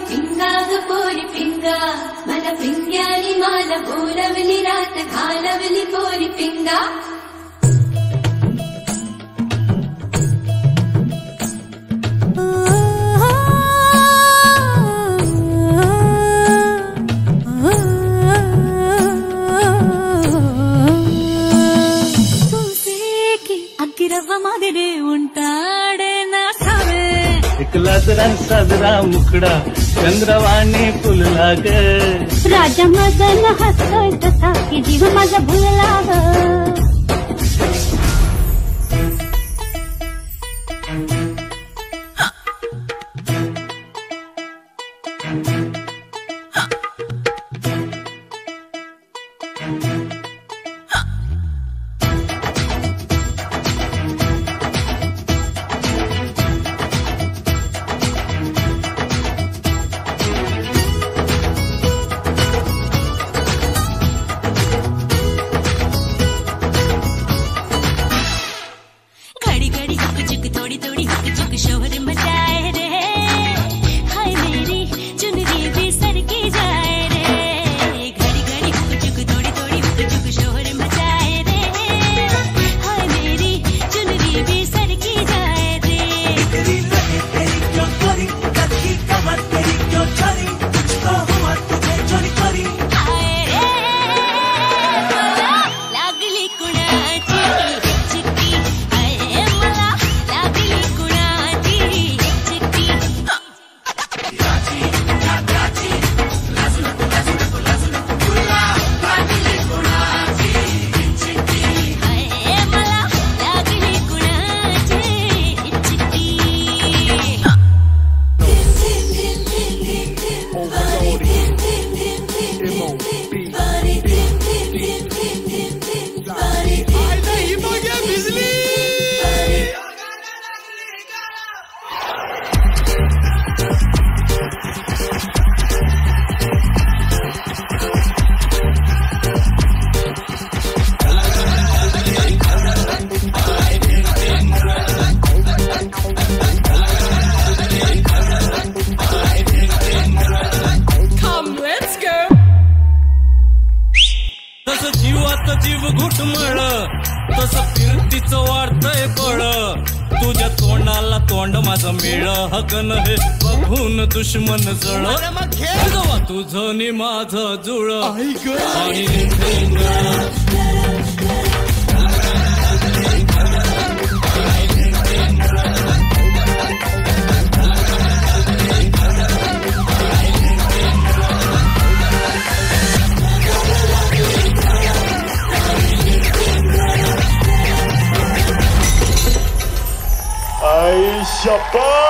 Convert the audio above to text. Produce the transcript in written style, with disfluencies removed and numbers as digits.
पिंगा ग पोरी पिंगा मला पिंग्यानी मला बोलवली रात घालवली पोरी पिंगा मध्ये उंटाडे ना ठावे एकला जरा साजरा मुखडा चंद्रवाणी फुलला ग राजा मदन हसतोय तसा की जीव माझा भुलला ग जीव घुटमळ तसं फिरतीचं वाढतंय बळ तुझ्या तोंडाला तोंड माझं मिळ हकन हे बघून दुश्मन जळ जेव्हा तुझं नि माझं जुळ Chapéu!